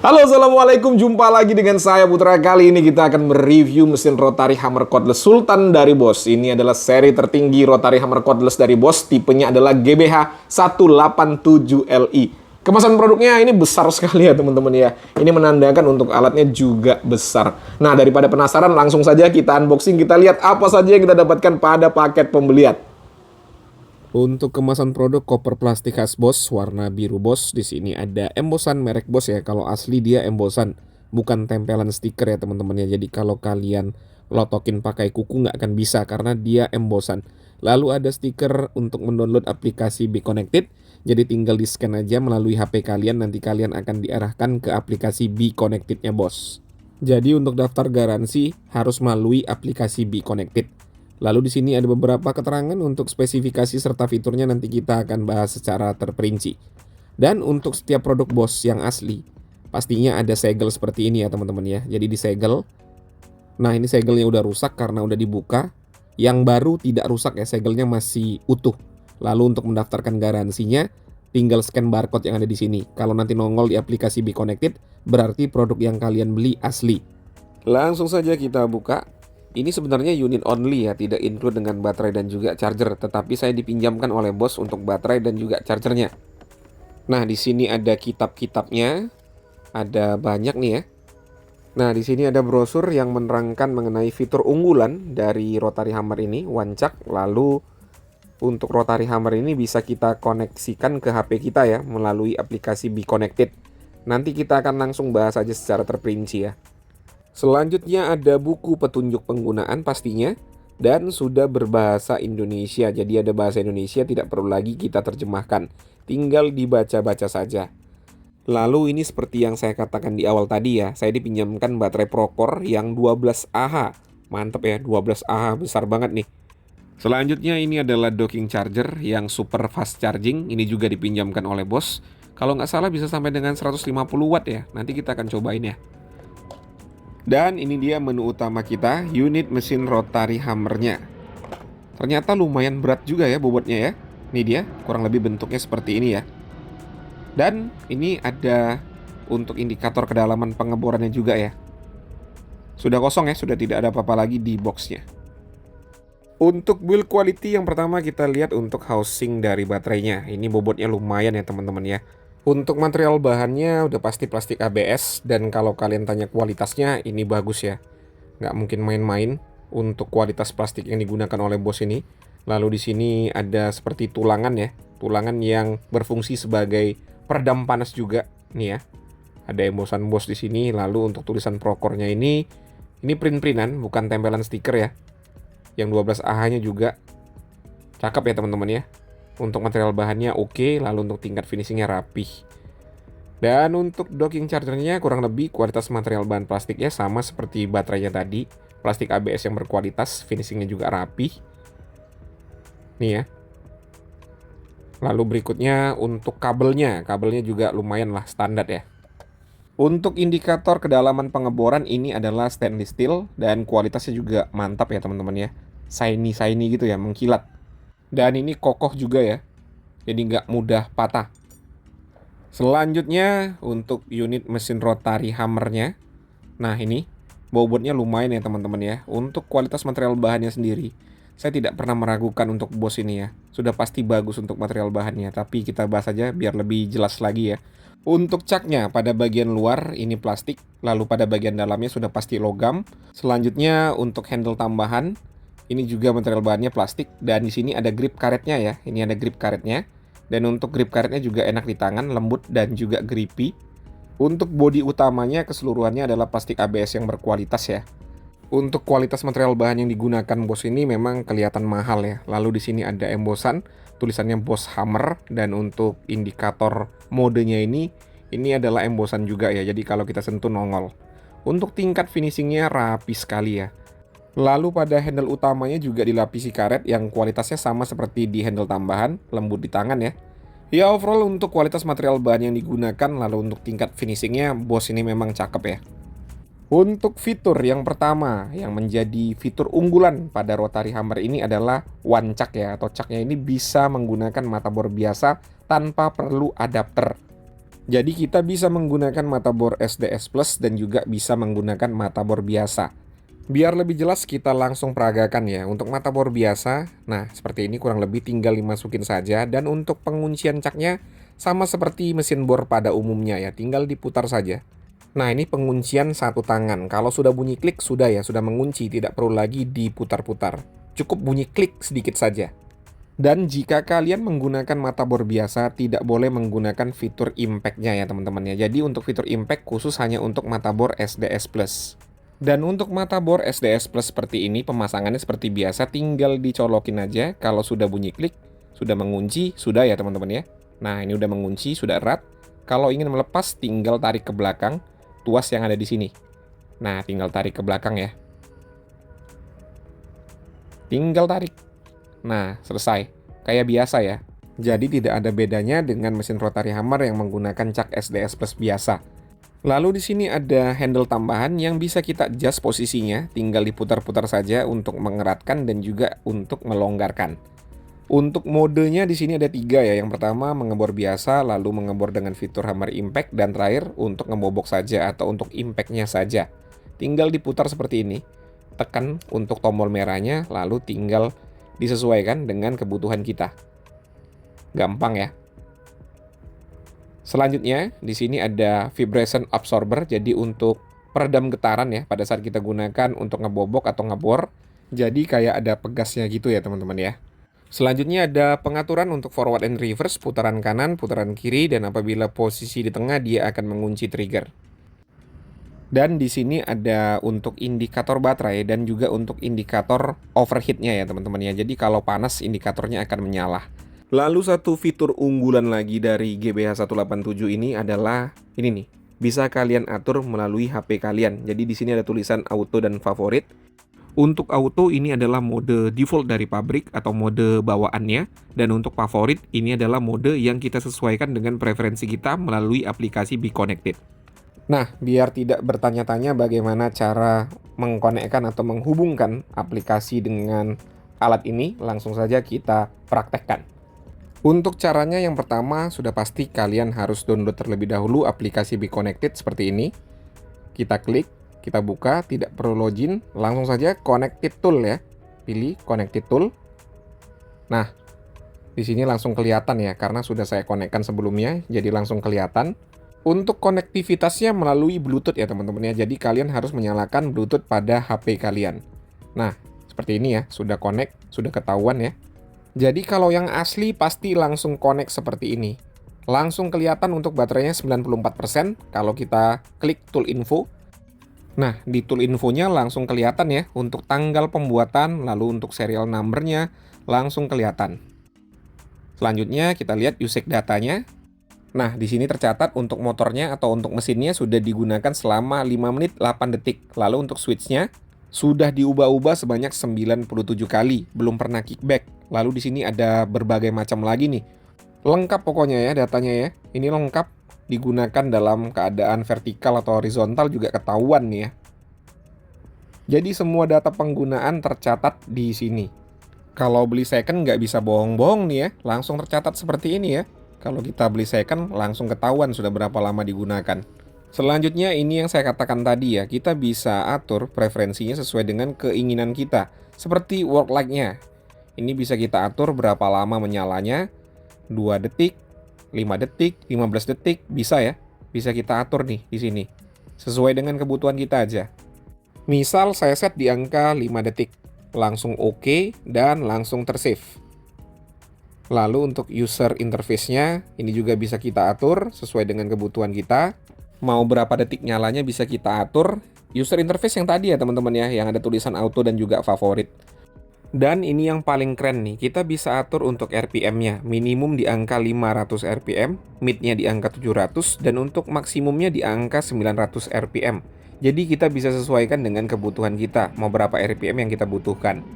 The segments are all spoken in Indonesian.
Halo, assalamualaikum. Jumpa lagi dengan saya Putra. Kali ini kita akan mereview mesin rotary hammer cordless Sultan dari Bosch. Ini adalah seri tertinggi rotary hammer cordless dari Bosch. Tipenya adalah GBH 187Li. Kemasan produknya ini besar sekali ya teman-teman ya. Ini menandakan untuk alatnya juga besar. Nah, daripada penasaran, langsung saja kita unboxing. Kita lihat apa saja yang kita dapatkan pada paket pembelian. Untuk kemasan produk koper plastik khas Bosch warna biru Bosch, di sini ada embosan merek Bosch ya. Kalau asli dia embosan, bukan tempelan stiker ya teman-teman ya. Jadi kalau kalian lotokin pakai kuku nggak akan bisa karena dia embosan. Lalu ada stiker untuk mendownload aplikasi Be Connected. Jadi tinggal di scan aja melalui HP kalian, nanti kalian akan diarahkan ke aplikasi Be Connected-nya Bosch. Jadi untuk daftar garansi harus melalui aplikasi Be Connected. Lalu di sini ada beberapa keterangan untuk spesifikasi serta fiturnya, nanti kita akan bahas secara terperinci. Dan untuk setiap produk Bosch yang asli, pastinya ada segel seperti ini ya teman-teman ya. Jadi disegel. Nah, ini segelnya udah rusak karena udah dibuka. Yang baru tidak rusak ya, segelnya masih utuh. Lalu untuk mendaftarkan garansinya, tinggal scan barcode yang ada di sini. Kalau nanti nongol di aplikasi Be Connected, berarti produk yang kalian beli asli. Langsung saja kita buka. Ini sebenarnya unit only ya, tidak include dengan baterai dan juga charger, tetapi saya dipinjamkan oleh Bosch untuk baterai dan juga chargernya. Nah, di sini ada kitab-kitabnya, ada banyak nih ya. Nah, di sini ada brosur yang menerangkan mengenai fitur unggulan dari rotary hammer ini, wancak. Lalu untuk rotary hammer ini bisa kita koneksikan ke HP kita ya, melalui aplikasi Be Connected. Nanti kita akan langsung bahas aja secara terperinci ya. Selanjutnya ada buku petunjuk penggunaan pastinya, dan sudah berbahasa Indonesia. Jadi ada bahasa Indonesia, tidak perlu lagi kita terjemahkan, tinggal dibaca-baca saja. Lalu ini seperti yang saya katakan di awal tadi ya, saya dipinjamkan baterai Procore yang 12Ah. Mantap ya, 12Ah, besar banget nih. Selanjutnya ini adalah docking charger yang super fast charging, ini juga dipinjamkan oleh Bosch. Kalau nggak salah bisa sampai dengan 150 watt ya, nanti kita akan cobain ya. Dan ini dia menu utama kita, unit mesin rotary hammernya. Ternyata lumayan berat juga ya bobotnya ya. Ini dia, kurang lebih bentuknya seperti ini ya. Dan ini ada untuk indikator kedalaman pengeborannya juga ya. Sudah kosong ya, sudah tidak ada apa-apa lagi di boxnya. Untuk build quality yang pertama kita lihat untuk housing dari baterainya. Ini bobotnya lumayan ya teman-teman ya. Untuk material bahannya udah pasti plastik ABS, dan kalau kalian tanya kualitasnya ini bagus ya. Nggak mungkin main-main untuk kualitas plastik yang digunakan oleh Bosch ini. Lalu di sini ada seperti tulangan ya, tulangan yang berfungsi sebagai peredam panas juga nih ya. Ada embosan Bosch di sini. Lalu untuk tulisan Procore-nya ini print-printan, bukan tempelan stiker ya. Yang 12Ah-nya juga cakep ya teman-teman ya. Untuk material bahannya oke, lalu untuk tingkat finishingnya rapih. Dan untuk docking chargernya kurang lebih kualitas material bahan plastiknya sama seperti baterainya tadi. Plastik ABS yang berkualitas, finishingnya juga rapih. Nih ya. Lalu berikutnya untuk kabelnya juga lumayan lah standar ya. Untuk indikator kedalaman pengeboran ini adalah stainless steel dan kualitasnya juga mantap ya teman-teman ya. Shiny gitu ya, mengkilat. Dan ini kokoh juga ya, jadi nggak mudah patah. Selanjutnya untuk unit mesin rotary hammernya. Nah ini bobotnya lumayan ya teman-teman ya. Untuk kualitas material bahannya sendiri, saya tidak pernah meragukan untuk Bosch ini ya. Sudah pasti bagus untuk material bahannya, tapi kita bahas aja biar lebih jelas lagi ya. Untuk caknya pada bagian luar ini plastik, lalu pada bagian dalamnya sudah pasti logam. Selanjutnya untuk handle tambahan, ini juga material bahannya plastik, dan di sini ada grip karetnya ya. Ini ada grip karetnya. Dan untuk grip karetnya juga enak di tangan, lembut dan juga grippy. Untuk bodi utamanya keseluruhannya adalah plastik ABS yang berkualitas ya. Untuk kualitas material bahan yang digunakan Bosch ini memang kelihatan mahal ya. Lalu di sini ada embosan, tulisannya Bosch Hammer, dan untuk indikator modenya ini adalah embosan juga ya. Jadi kalau kita sentuh nongol. Untuk tingkat finishingnya rapi sekali ya. Lalu pada handle utamanya juga dilapisi karet yang kualitasnya sama seperti di handle tambahan, lembut di tangan ya. Ya overall untuk kualitas material bahan yang digunakan, lalu untuk tingkat finishingnya Bosch ini memang cakep ya. Untuk fitur yang pertama yang menjadi fitur unggulan pada rotary hammer ini adalah wancak ya, atau caknya ini bisa menggunakan mata bor biasa tanpa perlu adapter. Jadi kita bisa menggunakan motherboard SDS Plus dan juga bisa menggunakan motherboard biasa. Biar lebih jelas kita langsung peragakan ya. Untuk motherboard biasa, nah seperti ini kurang lebih tinggal dimasukin saja. Dan untuk penguncian caknya sama seperti mesin bor pada umumnya ya, tinggal diputar saja. Nah ini penguncian satu tangan. Kalau sudah bunyi klik sudah ya, sudah mengunci, tidak perlu lagi diputar-putar. Cukup bunyi klik sedikit saja. Dan jika kalian menggunakan motherboard biasa, tidak boleh menggunakan fitur impact-nya ya teman-teman ya. Jadi untuk fitur impact khusus hanya untuk motherboard SDS Plus. Dan untuk motherboard SDS Plus seperti ini, pemasangannya seperti biasa, tinggal dicolokin aja. Kalau sudah bunyi klik, sudah mengunci, sudah ya teman-teman ya. Nah ini udah mengunci, sudah erat. Kalau ingin melepas, tinggal tarik ke belakang, tuas yang ada di sini. Nah tinggal tarik ke belakang ya. Tinggal tarik. Nah, selesai. Kayak biasa ya. Jadi tidak ada bedanya dengan mesin rotary hammer yang menggunakan cak SDS Plus biasa. Lalu di sini ada handle tambahan yang bisa kita adjust posisinya, tinggal diputar-putar saja untuk mengeratkan dan juga untuk melonggarkan. Untuk modenya di sini ada 3 ya. Yang pertama mengebor biasa, lalu mengebor dengan fitur hammer impact, dan terakhir untuk ngebobok saja atau untuk impactnya saja. Tinggal diputar seperti ini. Tekan untuk tombol merahnya, lalu tinggal disesuaikan dengan kebutuhan kita. Gampang ya. Selanjutnya, di sini ada vibration absorber, jadi untuk peredam getaran ya pada saat kita gunakan untuk ngebobok atau ngebor. Jadi kayak ada pegasnya gitu ya teman-teman ya. Selanjutnya ada pengaturan untuk forward and reverse, putaran kanan, putaran kiri, dan apabila posisi di tengah dia akan mengunci trigger. Dan di sini ada untuk indikator baterai dan juga untuk indikator overheatnya ya teman-teman ya. Jadi kalau panas indikatornya akan menyala. Lalu satu fitur unggulan lagi dari GBH 187 ini adalah ini nih. Bisa kalian atur melalui HP kalian. Jadi di sini ada tulisan auto dan favorit. Untuk auto ini adalah mode default dari pabrik atau mode bawaannya. Dan untuk favorit ini adalah mode yang kita sesuaikan dengan preferensi kita melalui aplikasi Be Connected. Nah, biar tidak bertanya-tanya bagaimana cara mengkonekkan atau menghubungkan aplikasi dengan alat ini, langsung saja kita praktekkan. Untuk caranya yang pertama, sudah pasti kalian harus download terlebih dahulu aplikasi Be Connected seperti ini. Kita klik, kita buka, tidak perlu login, langsung saja Connected Tool ya. Pilih Connected Tool. Nah, di sini langsung kelihatan ya, karena sudah saya konekkan sebelumnya, jadi langsung kelihatan. Untuk konektivitasnya melalui Bluetooth ya teman-teman ya. Jadi kalian harus menyalakan Bluetooth pada HP kalian. Nah, seperti ini ya, sudah connect, sudah ketahuan ya. Jadi kalau yang asli pasti langsung connect seperti ini. Langsung kelihatan untuk baterainya 94% kalau kita klik tool info. Nah, di tool infonya langsung kelihatan ya untuk tanggal pembuatan, lalu untuk serial numbernya langsung kelihatan. Selanjutnya kita lihat usage datanya. Nah, di sini tercatat untuk motornya atau untuk mesinnya sudah digunakan selama 5 menit 8 detik. Lalu untuk switchnya sudah diubah-ubah sebanyak 97 kali, belum pernah kickback. Lalu di sini ada berbagai macam lagi nih. Lengkap pokoknya ya datanya ya. Ini lengkap, digunakan dalam keadaan vertikal atau horizontal juga ketahuan nih ya. Jadi semua data penggunaan tercatat di sini. Kalau beli second nggak bisa bohong-bohong nih ya, langsung tercatat seperti ini ya. Kalau kita beli second, langsung ketahuan sudah berapa lama digunakan. Selanjutnya ini yang saya katakan tadi ya, kita bisa atur preferensinya sesuai dengan keinginan kita. Seperti work light-nya. Ini bisa kita atur berapa lama menyalanya, 2 detik, 5 detik, 15 detik, bisa ya. Bisa kita atur nih di sini. Sesuai dengan kebutuhan kita aja. Misal saya set di angka 5 detik. Langsung oke dan langsung tersave. Lalu untuk user interface-nya, ini juga bisa kita atur sesuai dengan kebutuhan kita. Mau berapa detik nyalanya bisa kita atur. User interface yang tadi ya teman-teman ya, yang ada tulisan auto dan juga favorit. Dan ini yang paling keren nih, kita bisa atur untuk RPM-nya. Minimum di angka 500 RPM, mid-nya di angka 700, dan untuk maksimumnya di angka 900 RPM. Jadi kita bisa sesuaikan dengan kebutuhan kita, mau berapa RPM yang kita butuhkan.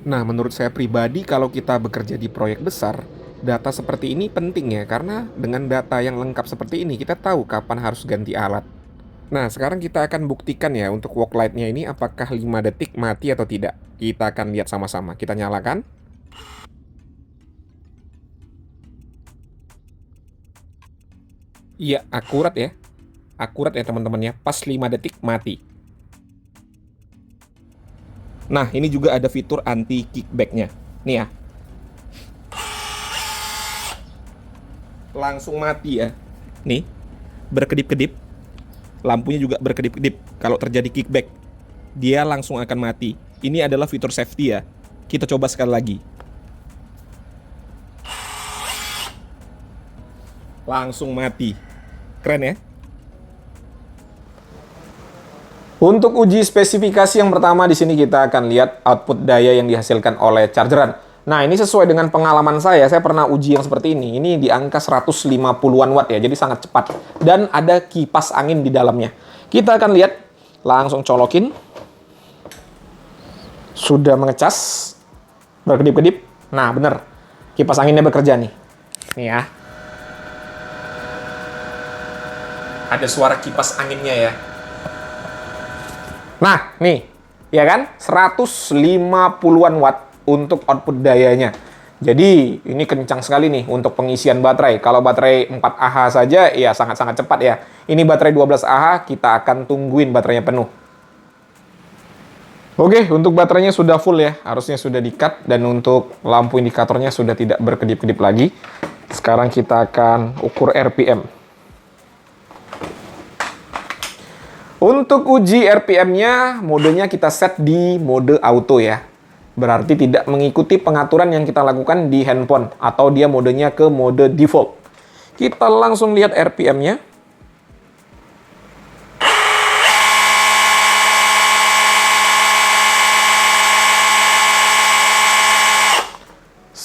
Nah, menurut saya pribadi kalau kita bekerja di proyek besar, data seperti ini penting ya, karena dengan data yang lengkap seperti ini, kita tahu kapan harus ganti alat. Nah, sekarang kita akan buktikan ya untuk work light-nya ini apakah 5 detik mati atau tidak. Kita akan lihat sama-sama. Kita nyalakan. Iya, akurat ya. Akurat ya teman-teman ya. Pas 5 detik mati. Nah, ini juga ada fitur anti kickback-nya. Nih ya. Langsung mati ya. Nih, berkedip-kedip. Lampunya juga berkedip-kedip. Kalau terjadi kickback, dia langsung akan mati. Ini adalah fitur safety ya. Kita coba sekali lagi. Langsung mati. Keren ya. Untuk uji spesifikasi yang pertama di sini kita akan lihat output daya yang dihasilkan oleh chargeran. Nah, ini sesuai dengan pengalaman saya pernah uji yang seperti ini. Ini di angka 150-an watt ya, jadi sangat cepat. Dan ada kipas angin di dalamnya. Kita akan lihat, langsung colokin. Sudah mengecas, berkedip-kedip. Nah, bener. Kipas anginnya bekerja nih. Nih ya. Ada suara kipas anginnya ya. Nah, nih. Ya kan? 150-an watt untuk output dayanya. Jadi, ini kencang sekali nih untuk pengisian baterai. Kalau baterai 4Ah saja, ya sangat-sangat cepat ya. Ini baterai 12Ah, kita akan tungguin baterainya penuh. Oke, untuk baterainya sudah full ya. Harusnya sudah di-cut. Dan untuk lampu indikatornya sudah tidak berkedip-kedip lagi. Sekarang kita akan ukur RPM. Untuk uji RPM-nya, modenya kita set di mode auto ya. Berarti tidak mengikuti pengaturan yang kita lakukan di handphone. Atau dia modenya ke mode default. Kita langsung lihat RPM-nya.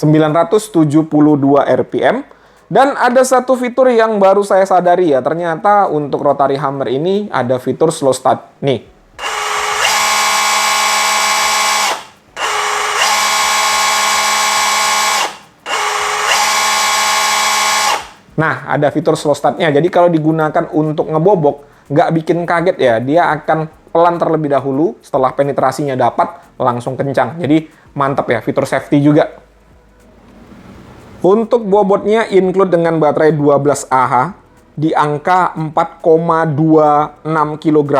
...972 RPM. Dan ada satu fitur yang baru saya sadari ya. Ternyata untuk rotary hammer ini ada fitur slow start. Nih. Nah, ada fitur slow start-nya. Jadi kalau digunakan untuk ngebobok, nggak bikin kaget ya. Dia akan pelan terlebih dahulu. Setelah penetrasinya dapat, langsung kencang. Jadi mantap ya, fitur safety juga. Untuk bobotnya include dengan baterai 12Ah di angka 4,26 kg.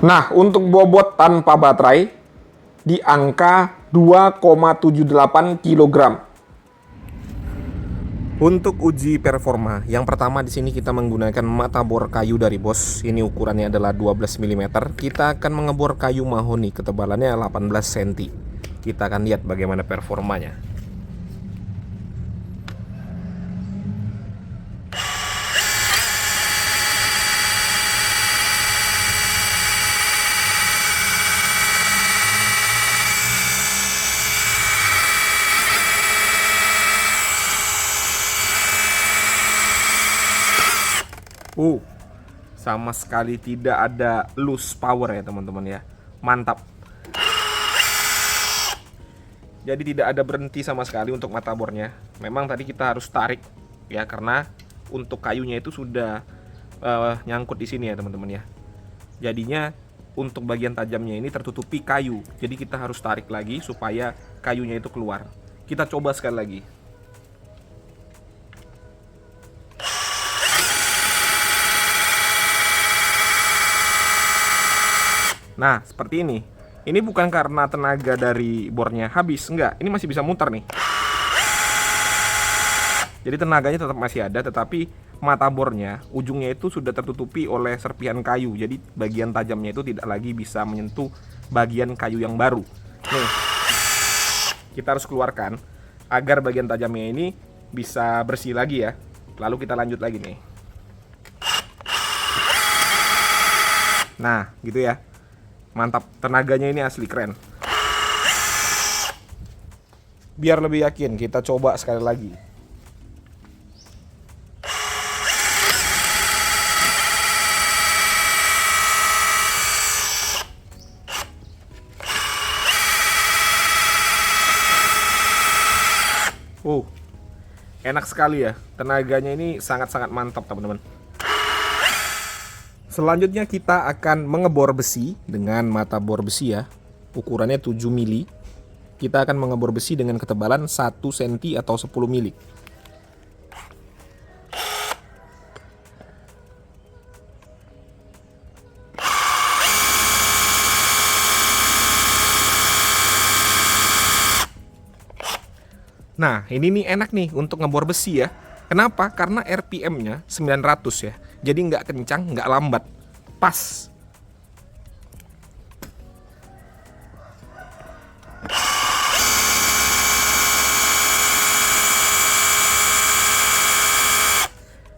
Nah, untuk bobot tanpa baterai di angka 2,78 kg. Untuk uji performa, yang pertama di sini kita menggunakan mata bor kayu dari Bosch. Ini ukurannya adalah 12 mm. Kita akan mengebor kayu mahoni, ketebalannya 18 cm. Kita akan lihat bagaimana performanya. Sama sekali tidak ada loose power ya teman-teman ya. Mantap. Jadi tidak ada berhenti sama sekali untuk mata bornya. Memang tadi kita harus tarik ya, karena untuk kayunya itu sudah nyangkut di sini ya teman-teman ya. Jadinya untuk bagian tajamnya ini tertutupi kayu. Jadi kita harus tarik lagi supaya kayunya itu keluar. Kita coba sekali lagi. Nah, seperti ini. Ini bukan karena tenaga dari bornya habis, enggak. Ini masih bisa muter nih. Jadi tenaganya tetap masih ada, tetapi mata bornya, ujungnya itu sudah tertutupi oleh serpihan kayu. Jadi bagian tajamnya itu tidak lagi bisa menyentuh bagian kayu yang baru. Nih, kita harus keluarkan agar bagian tajamnya ini bisa bersih lagi ya. Lalu kita lanjut lagi nih. Nah, gitu ya. Mantap, tenaganya ini asli keren. Biar lebih yakin, kita coba sekali lagi. Enak sekali ya. Tenaganya ini sangat-sangat mantap, teman-teman. Selanjutnya kita akan mengebor besi dengan mata bor besi ya. Ukurannya 7 mili. Kita akan mengebor besi dengan ketebalan 1 cm atau 10 mili. Nah, ini nih enak nih untuk ngebor besi ya. Kenapa? Karena RPM-nya 900 ya. Jadi nggak kencang, nggak lambat. Pas.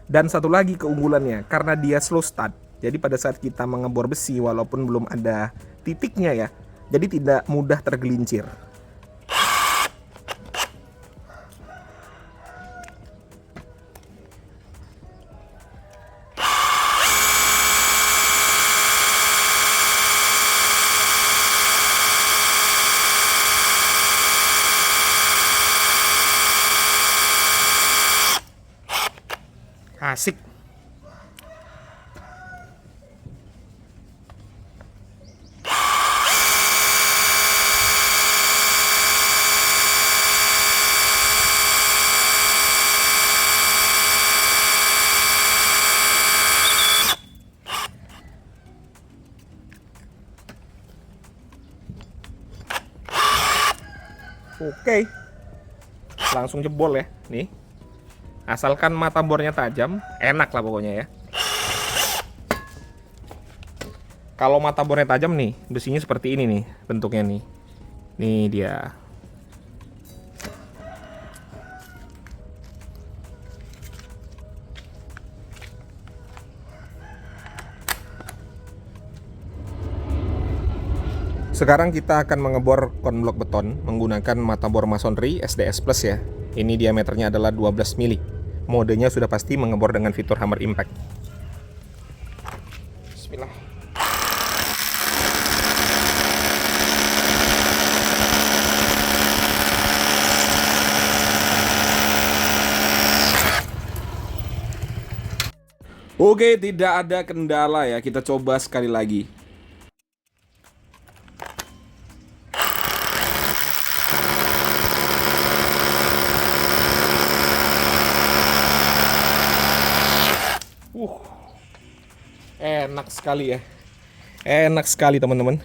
Dan satu lagi keunggulannya, karena dia slow start. Jadi pada saat kita mengebor besi, walaupun belum ada titiknya ya, jadi tidak mudah tergelincir. Asik. Oke. Langsung jebol ya, nih. Asalkan mata bornya tajam, enak lah pokoknya ya. Kalau mata bornya tajam nih, besinya seperti ini nih bentuknya nih. Nih dia. Sekarang kita akan mengebor konblok beton menggunakan mata bor masonry SDS Plus ya. Ini diameternya adalah 12 mili. Modenya sudah pasti mengebor dengan fitur hammer impact. Bismillah. Oke, tidak ada kendala ya. Kita coba sekali lagi. Enak sekali ya. Enak sekali teman-teman.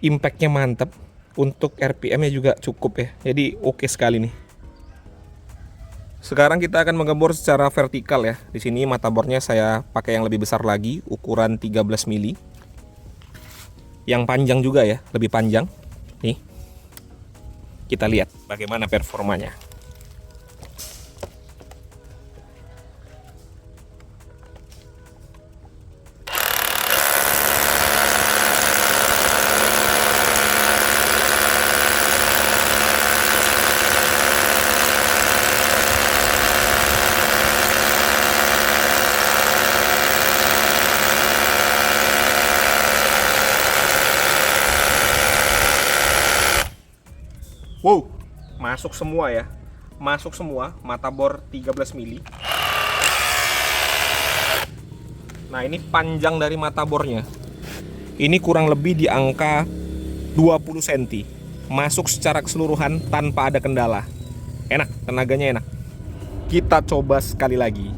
Impactnya mantap. Untuk RPM-nya juga cukup ya. Jadi oke sekali nih. Sekarang kita akan mengebor secara vertikal ya. Di sini mata bornya saya pakai yang lebih besar lagi, ukuran 13 mili. Yang panjang juga ya, lebih panjang. Nih. Kita lihat bagaimana performanya. Wow, masuk semua ya. Masuk semua, mata bor 13 mili. Nah, ini panjang dari mata bornya. Ini kurang lebih di angka 20 cm. Masuk secara keseluruhan tanpa ada kendala. Enak, tenaganya enak. Kita coba sekali lagi.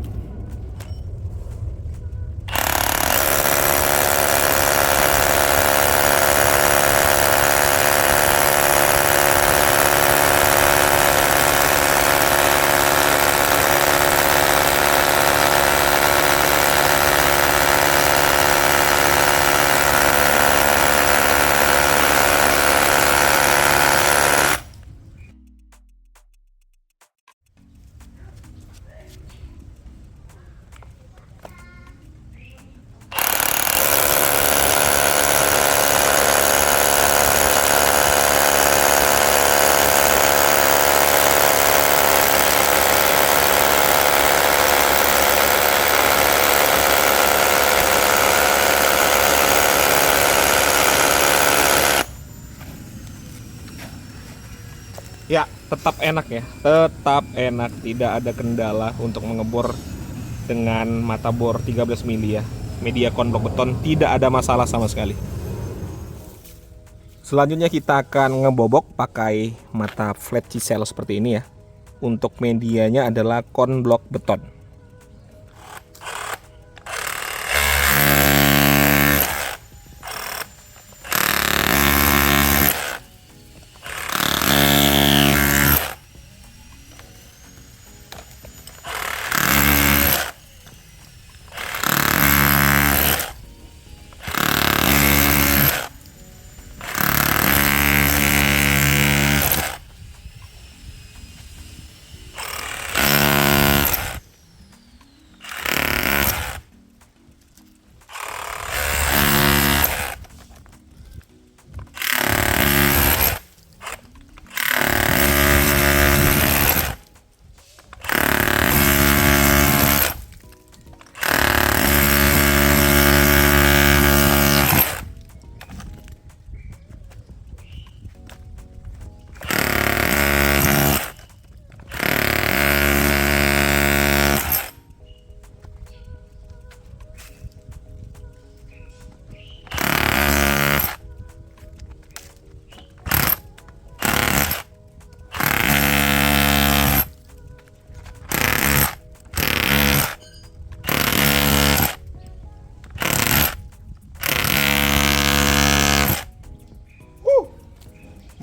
Ya, tetap enak ya. Tetap enak, tidak ada kendala untuk mengebor dengan mata bor 13 mili ya. Media konblok beton tidak ada masalah sama sekali. Selanjutnya kita akan ngebobok pakai mata flat chisel seperti ini ya. Untuk medianya adalah konblok beton.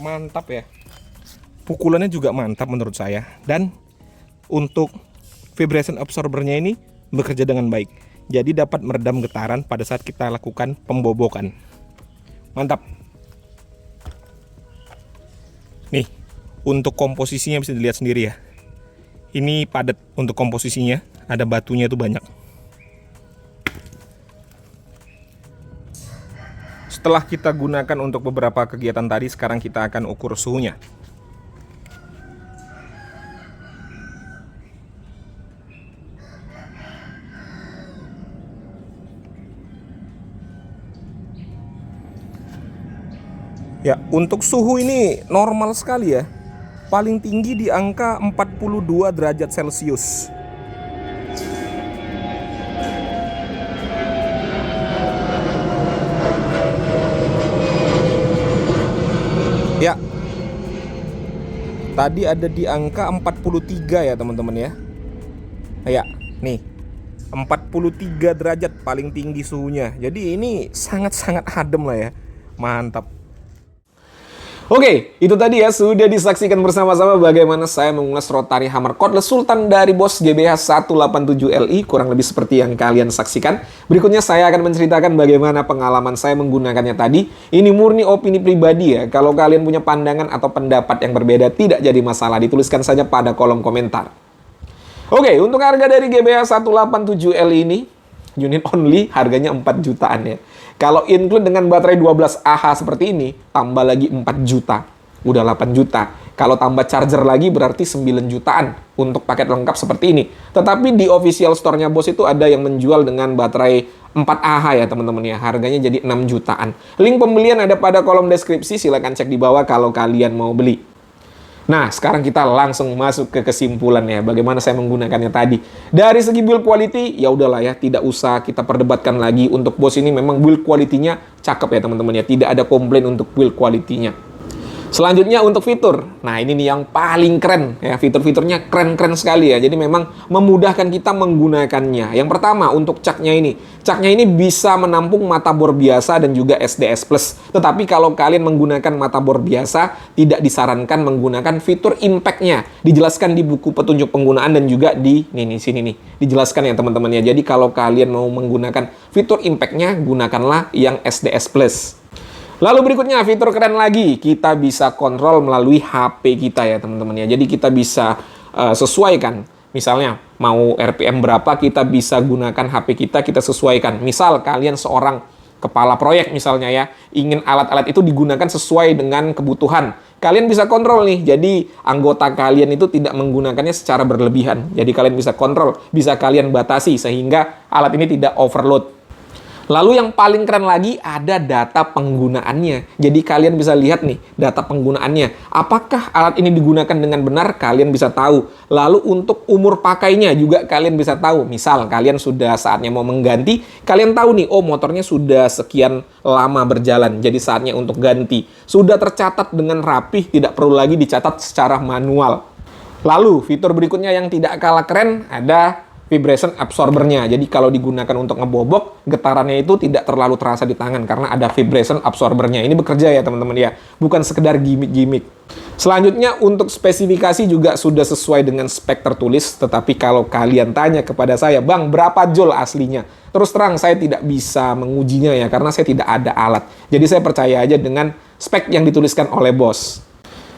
Mantap ya. Pukulannya juga mantap menurut saya. Dan untuk vibration absorbernya ini bekerja dengan baik. Jadi dapat meredam getaran pada saat kita lakukan pembobokan. Mantap. Nih, untuk komposisinya bisa dilihat sendiri ya. Ini padat untuk komposisinya, ada batunya tuh banyak. Setelah kita gunakan untuk beberapa kegiatan tadi, sekarang kita akan ukur suhunya. Ya, untuk suhu ini normal sekali ya. Paling tinggi di angka 42 derajat Celcius. Ya. Tadi ada di angka 43 ya, teman-teman ya. Ya, nih. 43 derajat paling tinggi suhunya. Jadi ini sangat-sangat adem lah ya. Mantap. Oke, itu tadi ya, sudah disaksikan bersama-sama bagaimana saya mengulas rotary hammer cordless Sultan dari Bosch GBH 187Li, kurang lebih seperti yang kalian saksikan. Berikutnya saya akan menceritakan bagaimana pengalaman saya menggunakannya tadi. Ini murni opini pribadi ya, kalau kalian punya pandangan atau pendapat yang berbeda tidak jadi masalah, dituliskan saja pada kolom komentar. Oke, untuk harga dari GBH 187Li ini, unit only, harganya 4 jutaan ya. Kalau include dengan baterai 12 Ah seperti ini, tambah lagi 4 juta. Udah 8 juta. Kalau tambah charger lagi berarti 9 jutaan untuk paket lengkap seperti ini. Tetapi di official store-nya Bosch itu ada yang menjual dengan baterai 4 Ah ya teman-teman ya. Harganya jadi 6 jutaan. Link pembelian ada pada kolom deskripsi. Silahkan cek di bawah kalau kalian mau beli. Nah, sekarang kita langsung masuk ke kesimpulan ya, bagaimana saya menggunakannya tadi. Dari segi build quality, ya udahlah ya, tidak usah kita perdebatkan lagi. Untuk Bosch ini memang build quality-nya cakep ya teman-teman ya, tidak ada komplain untuk build quality-nya. Selanjutnya untuk fitur. Nah, ini nih yang paling keren ya, fitur-fiturnya keren-keren sekali ya. Jadi memang memudahkan kita menggunakannya. Yang pertama untuk caknya ini. Caknya ini bisa menampung motherboard biasa dan juga SDS Plus. Tetapi kalau kalian menggunakan motherboard biasa, tidak disarankan menggunakan fitur impact-nya. Dijelaskan di buku petunjuk penggunaan dan juga di sini nih. Dijelaskan ya teman-teman ya. Jadi kalau kalian mau menggunakan fitur impact-nya, gunakanlah yang SDS Plus. Lalu berikutnya fitur keren lagi, kita bisa kontrol melalui HP kita ya teman-teman ya. Jadi kita bisa sesuaikan, misalnya mau RPM berapa kita bisa gunakan HP kita sesuaikan. Misal kalian seorang kepala proyek misalnya ya, ingin alat-alat itu digunakan sesuai dengan kebutuhan. Kalian bisa kontrol nih, jadi anggota kalian itu tidak menggunakannya secara berlebihan. Jadi kalian bisa kontrol, bisa kalian batasi sehingga alat ini tidak overload. Lalu yang paling keren lagi ada data penggunaannya. Jadi kalian bisa lihat nih data penggunaannya. Apakah alat ini digunakan dengan benar? Kalian bisa tahu. Lalu untuk umur pakainya juga kalian bisa tahu. Misal kalian sudah saatnya mau mengganti, kalian tahu nih, oh motornya sudah sekian lama berjalan. Jadi saatnya untuk ganti. Sudah tercatat dengan rapih, tidak perlu lagi dicatat secara manual. Lalu fitur berikutnya yang tidak kalah keren ada vibration absorbernya. Jadi kalau digunakan untuk ngebobok, getarannya itu tidak terlalu terasa di tangan karena ada vibration absorbernya. Ini bekerja ya teman-teman ya, bukan sekedar gimmick-gimmick. Selanjutnya untuk spesifikasi juga sudah sesuai dengan spek tertulis, tetapi kalau kalian tanya kepada saya, "Bang, berapa joule aslinya?" Terus terang saya tidak bisa mengujinya ya karena saya tidak ada alat. Jadi saya percaya aja dengan spek yang dituliskan oleh Bosch.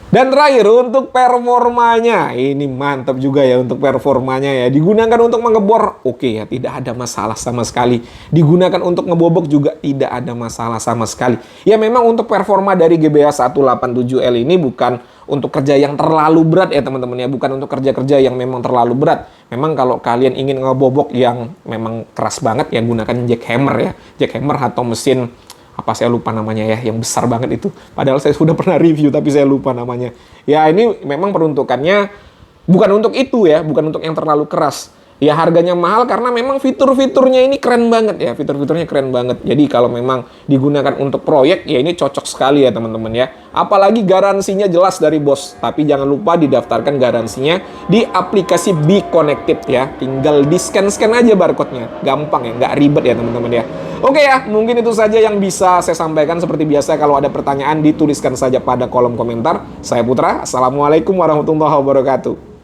Dan terakhir untuk performanya, ini mantap juga ya untuk performanya ya. Digunakan untuk mengebor, oke ya, tidak ada masalah sama sekali. Digunakan untuk ngebobok juga tidak ada masalah sama sekali. Ya memang untuk performa dari GBH 187L ini bukan untuk kerja yang terlalu berat ya teman-teman ya. Bukan untuk kerja-kerja yang memang terlalu berat. Memang kalau kalian ingin ngebobok yang memang keras banget ya gunakan jackhammer ya. Jackhammer atau mesin apa saya lupa namanya ya, yang besar banget itu. Padahal saya sudah pernah review tapi saya lupa namanya. Ya ini memang peruntukannya bukan untuk itu ya, bukan untuk yang terlalu keras. Ya harganya mahal karena memang fitur-fiturnya ini keren banget ya, fitur-fiturnya keren banget. Jadi kalau memang digunakan untuk proyek ya ini cocok sekali ya teman-teman ya. Apalagi garansinya jelas dari Bosch. Tapi jangan lupa didaftarkan garansinya di aplikasi Be Connected ya. Tinggal di scan-scan aja barcode-nya. Gampang ya, nggak ribet ya teman-teman ya. Oke ya, mungkin itu saja yang bisa saya sampaikan. Seperti biasa, kalau ada pertanyaan dituliskan saja pada kolom komentar. Saya Putra, Assalamualaikum warahmatullahi wabarakatuh.